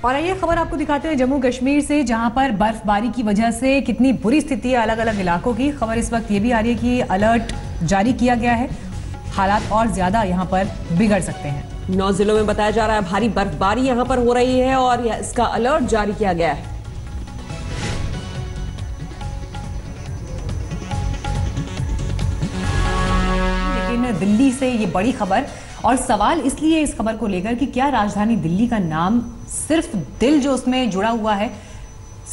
और ये खबर आपको दिखाते हैं जम्मू कश्मीर से, जहां पर बर्फबारी की वजह से कितनी बुरी स्थिति है अलग अलग इलाकों की। खबर इस वक्त ये भी आ रही है कि अलर्ट जारी किया गया है, हालात और ज्यादा यहां पर बिगड़ सकते हैं। 9 जिलों में बताया जा रहा है भारी बर्फबारी यहां पर हो रही है और इसका अलर्ट जारी किया गया है। लेकिन दिल्ली से ये बड़ी खबर, और सवाल इसलिए इस खबर को लेकर कि क्या राजधानी दिल्ली का नाम सिर्फ दिल जो उसमें जुड़ा हुआ है,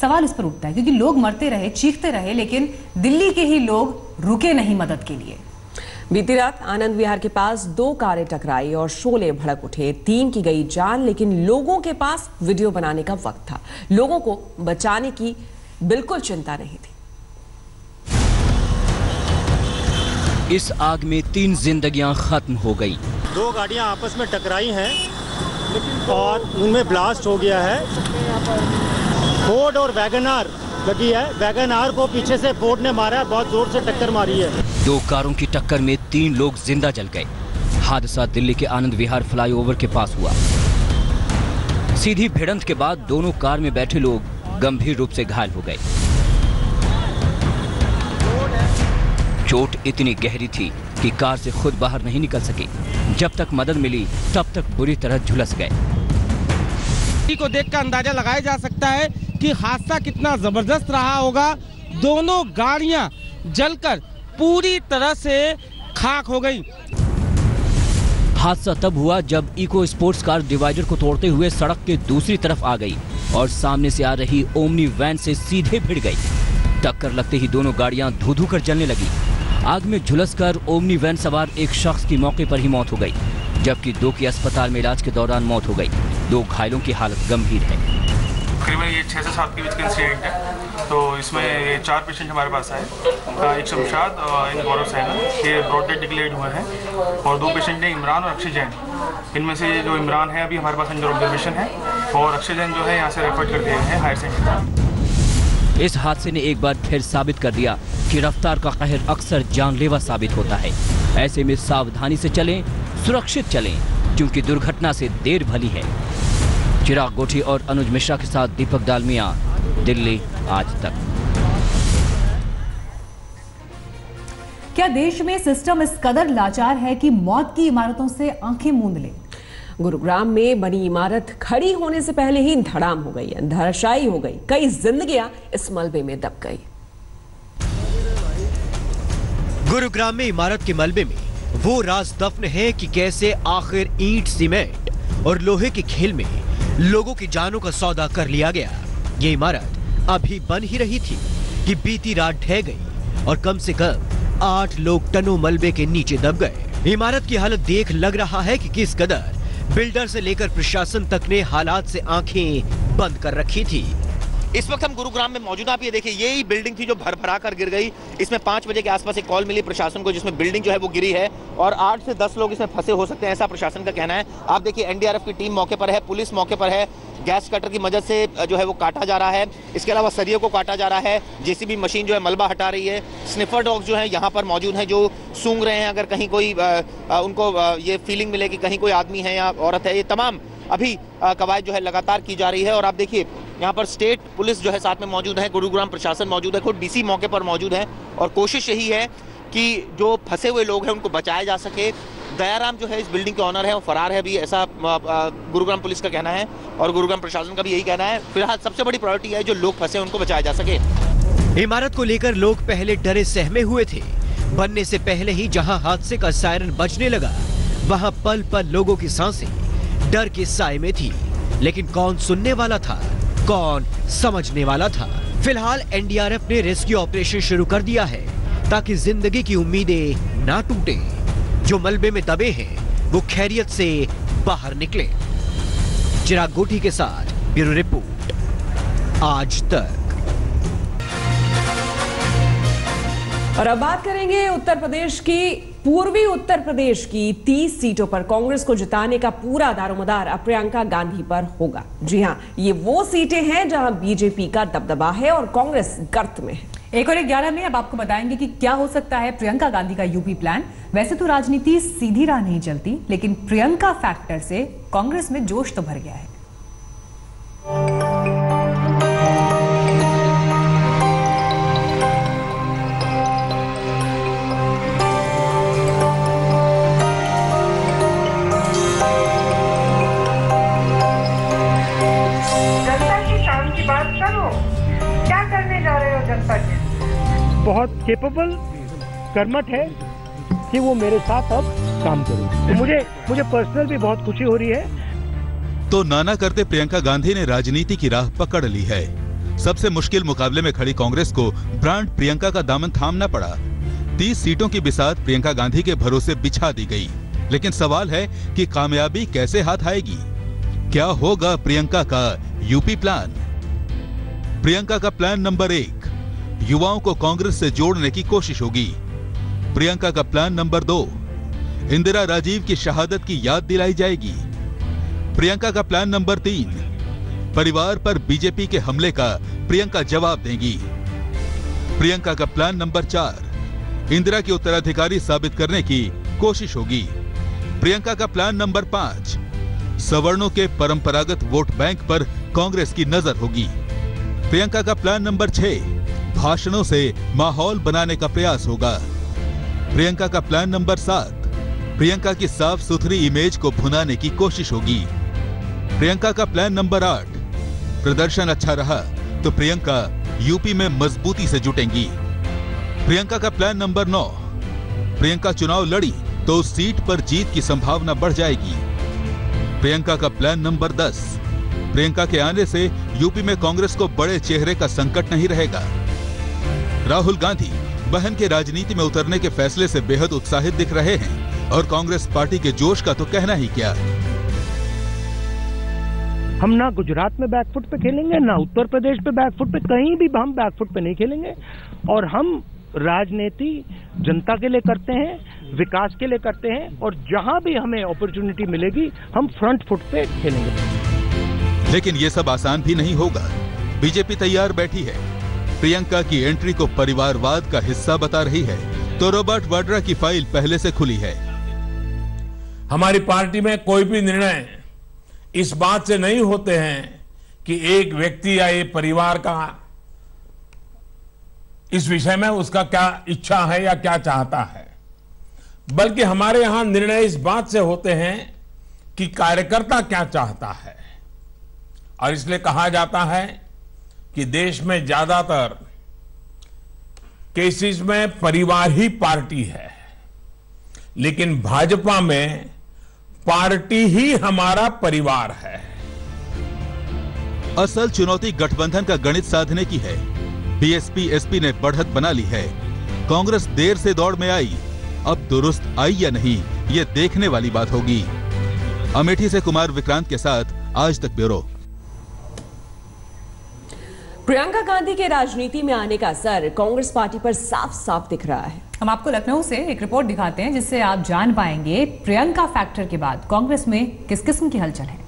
सवाल इस पर उठता है क्योंकि लोग मरते रहे, चीखते रहे, लेकिन दिल्ली के ही लोग रुके नहीं मदद के लिए। बीती रात आनंद विहार के पास 2 कारें टकराई और शोले भड़क उठे, 3 की गई जान, लेकिन लोगों के पास वीडियो बनाने का वक्त था। लोगों को बचाने की बिल्कुल चिंता नहीं थी। इस आग में 3 जिंदगियां खत्म हो गई। 2 गाड़ियां आपस में टकराई हैं और उनमें ब्लास्ट हो गया है। फोर्ड और वैगनआर लगी है। वैगनआर को पीछे से फोर्ड ने मारा है, बहुत जोर से टक्कर मारी है। 2 कारों की टक्कर में 3 लोग जिंदा जल गए। हादसा दिल्ली के आनंद विहार फ्लाईओवर के पास हुआ। सीधी भिड़ंत के बाद दोनों कार में बैठे लोग गंभीर रूप से घायल हो गए। चोट इतनी गहरी थी कि कार से खुद बाहर नहीं निकल सके। जब तक मदद मिली तब तक बुरी तरह झुलस गए। को देखकर अंदाजा लगाया जा सकता है कि हादसा कितना जबरदस्त रहा होगा। दोनों गाड़ियां जलकर पूरी तरह से खाक हो गई। हादसा तब हुआ जब इको स्पोर्ट्स कार डिवाइडर को तोड़ते हुए सड़क के दूसरी तरफ आ गई और सामने से आ रही ओमनी वैन से सीधे भिड़ गई। टक्कर लगते ही दोनों गाड़ियां धू-धू कर जलने लगी। आग में झुलसकर ओमनी वैन सवार एक शख्स की मौके पर ही मौत हो गई, जबकि 2 की अस्पताल में इलाज के दौरान मौत हो गई। 2 घायलों की हालत गंभीर है। तकरीबन ये 6 से 7 के बीच का इंसिडेंट है। तो इसमें 4 पेशेंट हमारे पास आए, एक शमशाद और एक गौरव सैनी, ये ब्रॉड डेड डिक्लेयर्ड हुए हैं। और 2 पेशेंट हैं इमरान और अक्षय जैन। इनमें से जो इमरान है अभी हमारे पास अंडर ऑब्जर्वेशन है और अक्षय जैन जो है यहाँ से रेफर कर दिए हैं हायर सेकेंडरी। इस हादसे ने एक बार फिर साबित कर दिया कि रफ्तार का कहर अक्सर जानलेवा साबित होता है। ऐसे में सावधानी से चलें, सुरक्षित चलें, क्योंकि दुर्घटना से देर भली है। चिराग गोठी और अनुज मिश्रा के साथ दीपक डालमिया, दिल्ली आज तक। क्या देश में सिस्टम इस कदर लाचार है कि मौत की इमारतों से आंखें मूंद ले? गुरुग्राम में बनी इमारत खड़ी होने से पहले ही धड़ाम हो गई, धराशायी हो गई। कई जिंदगियां इस मलबे में दब गई। गुरुग्राम में इमारत के मलबे में वो राज दफन है कि कैसे आखिर ईंट, सीमेंट और लोहे के खेल में लोगों की जानों का सौदा कर लिया गया। ये इमारत अभी बन ही रही थी कि बीती रात ढह गई और कम से कम 8 लोग टनों मलबे के नीचे दब गए। इमारत की हालत देख लग रहा है कि किस कदर बिल्डर से लेकर प्रशासन तक ने हालात से आंखें बंद कर रखी थी। इस वक्त हम गुरुग्राम में मौजूद हैं। आप ये देखिए, यही बिल्डिंग थी जो भर-भरा कर गिर गई। इसमें 5 बजे के आसपास एक कॉल मिली प्रशासन को, जिसमें बिल्डिंग जो है वो गिरी है और 8 से 10 लोग इसमें फंसे हो सकते हैं, ऐसा प्रशासन का कहना है। आप देखिए, एनडीआरएफ की टीम मौके पर है, पुलिस मौके पर है। गैस कटर की मदद से जो है वो काटा जा रहा है। इसके अलावा सरियों को काटा जा रहा है। जेसीबी मशीन जो है मलबा हटा रही है। स्निफर डॉग जो है यहाँ पर मौजूद हैं, जो सूंघ रहे हैं अगर कहीं कोई उनको ये फीलिंग मिले कि कहीं कोई आदमी है या औरत है। ये तमाम अभी कवायद जो है लगातार की जा रही है। और आप देखिए, यहाँ पर स्टेट पुलिस जो है साथ में मौजूद है, गुरुग्राम प्रशासन मौजूद है, खुद डीसी मौके पर मौजूद है। और कोशिश यही है कि जो फंसे हुए लोग हैं उनको बचाया जा सके। दयाराम जो है इस बिल्डिंग के ऑनर है, वो फरार है अभी, ऐसा गुरुग्राम पुलिस का कहना है और गुरुग्राम प्रशासन का भी यही कहना है। फिलहाल सबसे बड़ी प्रायोरिटी है जो लोग फंसे उनको बचाया जा सके। इमारत को लेकर लोग पहले डरे सहमे हुए थे। बनने से पहले ही जहां हादसे का सायरन बजने लगा, वहां पल पल लोगों की सांसें डर के साए में थी। लेकिन कौन सुनने वाला था, कौन समझने वाला था? फिलहाल एनडीआरएफ ने रेस्क्यू ऑपरेशन शुरू कर दिया है ताकि जिंदगी की उम्मीदें ना टूटे। जो मलबे में दबे हैं वो खैरियत से बाहर निकले। चिराग गोठी के साथ ब्यूरो रिपोर्ट, आज तक। और अब बात करेंगे उत्तर प्रदेश की। पूर्वी उत्तर प्रदेश की 30 सीटों पर कांग्रेस को जिताने का पूरा दारोमदार अब प्रियंका गांधी पर होगा। जी हां, ये वो सीटें हैं जहां बीजेपी का दबदबा है और कांग्रेस गर्त में है। 1 और 11 में अब आपको बताएंगे कि क्या हो सकता है प्रियंका गांधी का यूपी प्लान। वैसे तो राजनीति सीधी राह नहीं चलती, लेकिन प्रियंका फैक्टर से कांग्रेस में जोश तो भर गया है। जनता की बहुत केपेबल कर्मठ है कि वो मेरे साथ अब काम करे। तो मुझे पर्सनल भी बहुत खुशी हो रही है। तो नाना करते प्रियंका गांधी ने राजनीति की राह पकड़ ली है। सबसे मुश्किल मुकाबले में खड़ी कांग्रेस को ब्रांड प्रियंका का दामन थामना पड़ा। 30 सीटों की बिसात प्रियंका गांधी के भरोसे बिछा दी गई। लेकिन सवाल है कि कामयाबी कैसे हाथ आएगी? क्या होगा प्रियंका का यूपी प्लान? प्रियंका का प्लान नंबर 1, युवाओं को कांग्रेस से जोड़ने की कोशिश होगी। प्रियंका का प्लान नंबर 2, इंदिरा राजीव की शहादत की याद दिलाई जाएगी। प्रियंका का प्लान नंबर 3, परिवार पर बीजेपी के हमले का प्रियंका जवाब देंगी। प्रियंका का प्लान नंबर 4, इंदिरा की उत्तराधिकारी साबित करने की कोशिश होगी। प्रियंका का प्लान नंबर 5, सवर्णों के परंपरागत वोट बैंक पर कांग्रेस की नजर होगी। प्रियंका का प्लान नंबर 6, भाषणों से माहौल बनाने का प्रयास होगा। प्रियंका का प्लान नंबर 7, प्रियंका की साफ सुथरी इमेज को भुनाने की कोशिश होगी। प्रियंका का प्लान नंबर 8, प्रदर्शन अच्छा रहा तो प्रियंका यूपी में मजबूती से जुटेंगी। प्रियंका का प्लान नंबर 9, प्रियंका चुनाव लड़ी तो उस सीट पर जीत की संभावना बढ़ जाएगी। प्रियंका का प्लान नंबर 10, प्रियंका के आने से यूपी में कांग्रेस को बड़े चेहरे का संकट नहीं रहेगा। राहुल गांधी बहन के राजनीति में उतरने के फैसले से बेहद उत्साहित दिख रहे हैं और कांग्रेस पार्टी के जोश का तो कहना ही क्या। हम ना गुजरात में बैकफुट पे खेलेंगे, ना उत्तर प्रदेश पे बैकफुट पे, कहीं भी हम बैकफुट पे नहीं खेलेंगे। और हम राजनीति जनता के लिए करते हैं, विकास के लिए करते हैं, और जहां भी हमें अपॉर्चुनिटी मिलेगी हम फ्रंट फुट पे खेलेंगे। लेकिन ये सब आसान भी नहीं होगा। बीजेपी तैयार बैठी है। प्रियंका की एंट्री को परिवारवाद का हिस्सा बता रही है तो रॉबर्ट वाड्रा की फाइल पहले से खुली है। हमारी पार्टी में कोई भी निर्णय इस बात से नहीं होते हैं कि एक व्यक्ति या एक परिवार का इस विषय में उसका क्या इच्छा है या क्या चाहता है, बल्कि हमारे यहां निर्णय इस बात से होते हैं कि कार्यकर्ता क्या चाहता है। और इसलिए कहा जाता है कि देश में ज्यादातर केसेस में परिवार ही पार्टी है, लेकिन भाजपा में पार्टी ही हमारा परिवार है। असल चुनौती गठबंधन का गणित साधने की है। बीएसपी एसपी ने बढ़त बना ली है। कांग्रेस देर से दौड़ में आई, अब दुरुस्त आई या नहीं ये देखने वाली बात होगी। अमेठी से कुमार विक्रांत के साथ आज तक ब्यूरो। प्रियंका गांधी के राजनीति में आने का असर कांग्रेस पार्टी पर साफ साफ दिख रहा है। हम आपको लखनऊ से एक रिपोर्ट दिखाते हैं जिससे आप जान पाएंगे प्रियंका फैक्टर के बाद कांग्रेस में किस किस्म की हलचल है।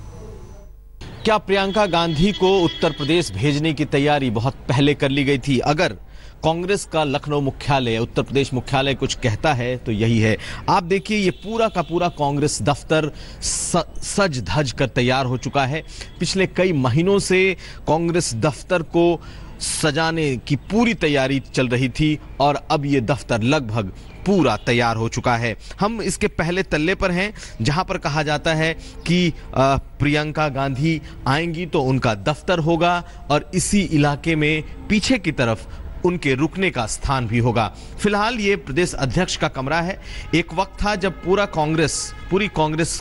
क्या प्रियंका गांधी को उत्तर प्रदेश भेजने की तैयारी बहुत पहले कर ली गई थी? अगर कांग्रेस का लखनऊ मुख्यालय, उत्तर प्रदेश मुख्यालय कुछ कहता है तो यही है। आप देखिए ये पूरा का पूरा कांग्रेस दफ्तर सज धज कर तैयार हो चुका है। पिछले कई महीनों से कांग्रेस दफ्तर को सजाने की पूरी तैयारी चल रही थी और अब ये दफ्तर लगभग पूरा तैयार हो चुका है। हम इसके पहले तल्ले पर हैं जहां पर कहा जाता है कि प्रियंका गांधी आएंगी तो उनका दफ्तर होगा और इसी इलाके में पीछे की तरफ उनके रुकने का स्थान भी होगा। फिलहाल ये प्रदेश अध्यक्ष का कमरा है। एक वक्त था जब पूरी कांग्रेस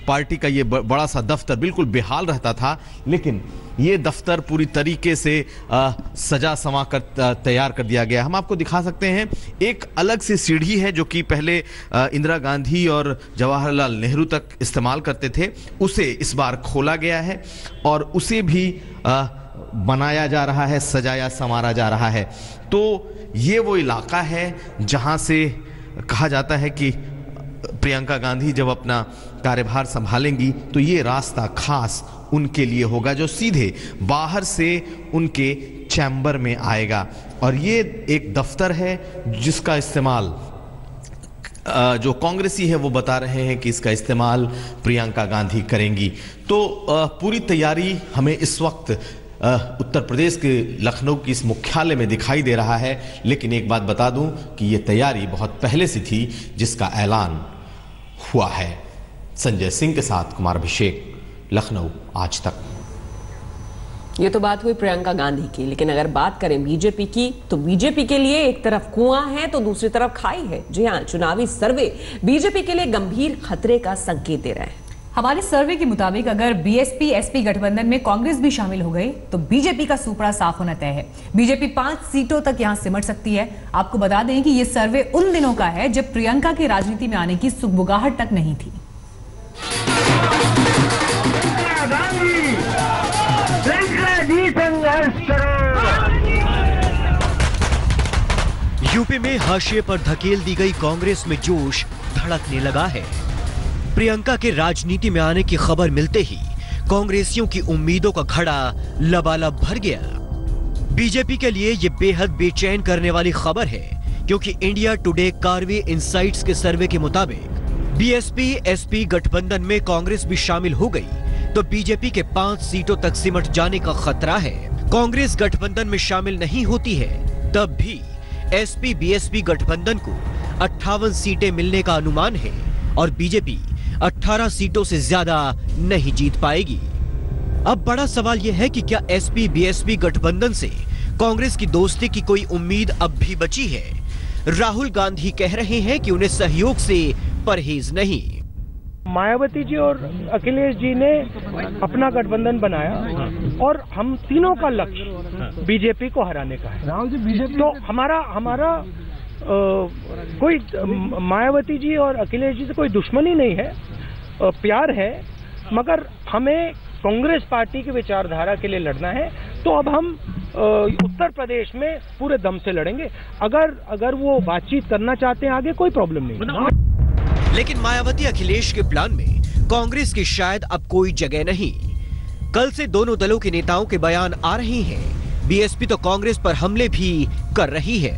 पार्टी का ये बड़ा सा दफ्तर बिल्कुल बेहाल रहता था, लेकिन ये दफ्तर पूरी तरीके से सजा समा कर तैयार कर दिया गया। हम आपको दिखा सकते हैं एक अलग सी सीढ़ी है जो कि पहले इंदिरा गांधी और जवाहरलाल नेहरू तक इस्तेमाल करते थे, उसे इस बार खोला गया है और उसे भी बनाया जा रहा है, सजाया संवारा जा रहा है। तो ये वो इलाका है जहां से कहा जाता है कि प्रियंका गांधी जब अपना कार्यभार संभालेंगी तो ये रास्ता खास उनके लिए होगा जो सीधे बाहर से उनके चैम्बर में आएगा। और ये एक दफ्तर है जिसका इस्तेमाल जो कांग्रेसी है वो बता रहे हैं कि इसका इस्तेमाल प्रियंका गांधी करेंगी। तो पूरी तैयारी हमें इस वक्त उत्तर प्रदेश के लखनऊ की इस मुख्यालय में दिखाई दे रहा है। लेकिन एक बात बता दूं कि ये तैयारी बहुत पहले से थी जिसका ऐलान हुआ है। संजय सिंह के साथ कुमार अभिषेक, लखनऊ आज तक। ये तो बात हुई प्रियंका गांधी की, लेकिन अगर बात करें बीजेपी की, तो बीजेपी के लिए एक तरफ कुआं है तो दूसरी तरफ खाई है। जी हां, चुनावी सर्वे बीजेपी के लिए गंभीर खतरे का संकेत दे रहे हैं। हमारे सर्वे के मुताबिक अगर बीएसपी एसपी गठबंधन में कांग्रेस भी शामिल हो गई तो बीजेपी का सुपड़ा साफ होना तय है। बीजेपी 5 सीटों तक यहां सिमट सकती है। आपको बता दें कि यह सर्वे उन दिनों का है जब प्रियंका की राजनीति में आने की सुगबुगाहट तक नहीं थी। यूपी में हाशिए पर धकेल दी गई कांग्रेस में जोश धड़कने लगा है। प्रियंका के राजनीति में आने की खबर मिलते ही कांग्रेसियों की उम्मीदों का घड़ा लबालब भर गया। बीजेपी के लिए ये बेहद बेचैन करने वाली खबर है, क्योंकि इंडिया टुडे कार्वे इनसाइट्स के सर्वे के मुताबिक बीएसपी एसपी गठबंधन में कांग्रेस भी शामिल हो गई तो बीजेपी के 5 सीटों तक सिमट जाने का खतरा है। कांग्रेस गठबंधन में शामिल नहीं होती है तब भी एसपी बीएसपी गठबंधन को 58 सीटें मिलने का अनुमान है और बीजेपी 18 सीटों से ज्यादा नहीं जीत पाएगी। अब बड़ा सवाल यह है कि क्या एसपी बीएसपी गठबंधन से कांग्रेस की दोस्ती की कोई उम्मीद अब भी बची है? राहुल गांधी कह रहे हैं कि उन्हें सहयोग से परहेज नहीं। मायावती जी और अखिलेश जी ने अपना गठबंधन बनाया और हम तीनों का लक्ष्य बीजेपी को हराने का है। राहुल जी बीजेपी तो हमारा कोई मायावती जी और अखिलेश जी से कोई दुश्मनी नहीं है, प्यार है, मगर हमें कांग्रेस पार्टी की विचारधारा के लिए लड़ना है। तो अब हम उत्तर प्रदेश में पूरे दम से लड़ेंगे। अगर वो बातचीत करना चाहते हैं आगे, कोई प्रॉब्लम नहीं। लेकिन मायावती अखिलेश के प्लान में कांग्रेस की शायद अब कोई जगह नहीं। कल से दोनों दलों के नेताओं के बयान आ रहे हैं। बीएसपी तो कांग्रेस पर हमले भी कर रही है।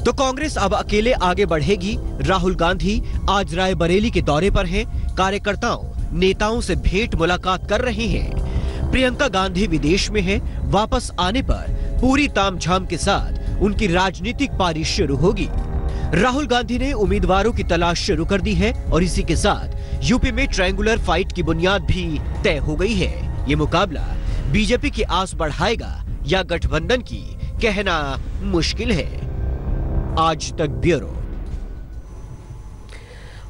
तो कांग्रेस अब अकेले आगे बढ़ेगी। राहुल गांधी आज रायबरेली के दौरे पर हैं। कार्यकर्ताओं नेताओं से भेंट मुलाकात कर रहे हैं। प्रियंका गांधी विदेश में है। वापस आने पर पूरी तामझाम के साथ उनकी राजनीतिक पारी शुरू होगी। राहुल गांधी ने उम्मीदवारों की तलाश शुरू कर दी है और इसी के साथ यूपी में ट्रायंगुलर फाइट की बुनियाद भी तय हो गई है। ये मुकाबला बीजेपी की आस बढ़ाएगा या गठबंधन की, कहना मुश्किल है। आज तक ब्यूरो।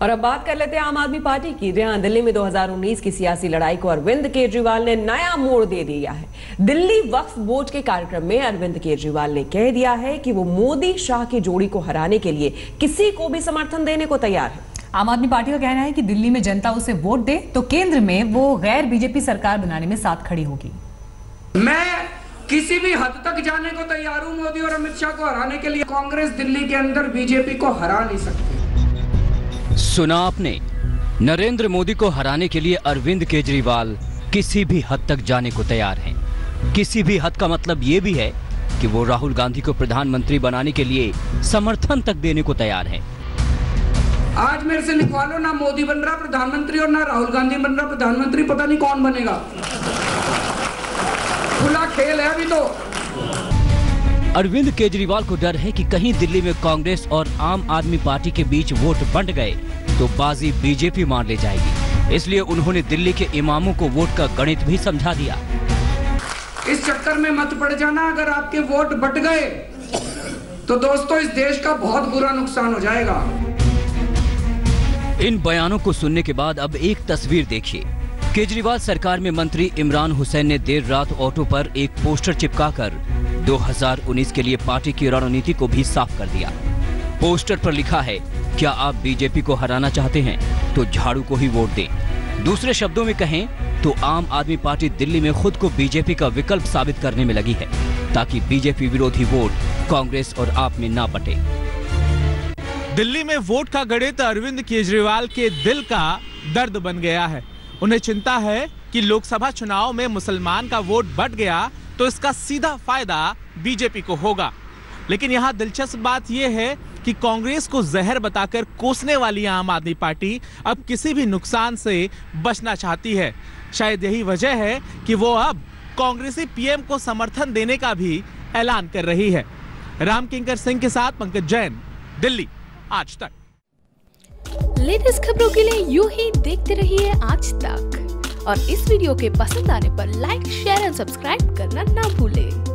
और अब बात कर लेते हैं आम आदमी पार्टी की, जहां दिल्ली में 2019 की सियासी लड़ाई को अरविंद केजरीवाल ने नया मोड़ दे दिया है। दिल्ली वक्फ बोर्ड के कार्यक्रम में अरविंद केजरीवाल ने कह दिया है कि वो मोदी शाह की जोड़ी को हराने के लिए किसी को भी समर्थन देने को तैयार है। आम आदमी पार्टी का कहना है कि दिल्ली में जनता उसे वोट दे तो केंद्र में वो गैर बीजेपी सरकार बनाने में साथ खड़ी होगी। मैं किसी भी हद तक जाने को तैयार हूं मोदी और अमित शाह को हराने के लिए। कांग्रेस दिल्ली के अंदर बीजेपी को हरा नहीं सकती। सुना आपने, नरेंद्र मोदी को हराने के लिए अरविंद केजरीवाल किसी भी हद तक जाने को तैयार हैं। किसी भी हद का मतलब ये भी है कि वो राहुल गांधी को प्रधानमंत्री बनाने के लिए समर्थन तक देने को तैयार हैं। आज मेरे से लिखवा लो, ना मोदी बन रहा प्रधानमंत्री और ना राहुल गांधी बन रहा प्रधानमंत्री, पता नहीं कौन बनेगा। खुला खेल है अभी तो। अरविंद केजरीवाल को डर है कि कहीं दिल्ली में कांग्रेस और आम आदमी पार्टी के बीच वोट बंट गए तो बाजी बीजेपी मार ले जाएगी। इसलिए उन्होंने दिल्ली के इमामों को वोट का गणित भी समझा दिया। इस चक्कर में मत पड़ जाना, अगर आपके वोट बट गए तो दोस्तों इस देश का बहुत बुरा नुकसान हो जाएगा। इन बयानों को सुनने के बाद अब एक तस्वीर देखिए। केजरीवाल सरकार में मंत्री इमरान हुसैन ने देर रात ऑटो पर एक पोस्टर चिपकाकर 2019 के लिए पार्टी की रणनीति को भी साफ कर दिया। पोस्टर पर लिखा है, क्या आप बीजेपी को हराना चाहते हैं तो झाड़ू को ही वोट दें। दूसरे शब्दों में कहें तो आम आदमी पार्टी दिल्ली में खुद को बीजेपी का विकल्प साबित करने में लगी है ताकि बीजेपी विरोधी वोट कांग्रेस और आप में ना बटे। दिल्ली में वोट का गणित अरविंद केजरीवाल के दिल का दर्द बन गया है। उन्हें चिंता है कि लोकसभा चुनाव में मुसलमान का वोट बट गया तो इसका सीधा फायदा बीजेपी को होगा। लेकिन यहाँ दिलचस्प बात यह है कि कांग्रेस को जहर बताकर कोसने वाली आम आदमी पार्टी अब किसी भी नुकसान से बचना चाहती है। शायद यही वजह है कि वो अब कांग्रेसी पीएम को समर्थन देने का भी ऐलान कर रही है। राम किंकर सिंह के साथ पंकज जैन, दिल्ली आज तक। लेटेस्ट खबरों के लिए यूं ही देखते रहिए आज तक। और इस वीडियो के पसंद आने पर लाइक, शेयर एंड सब्सक्राइब करना ना भूलें।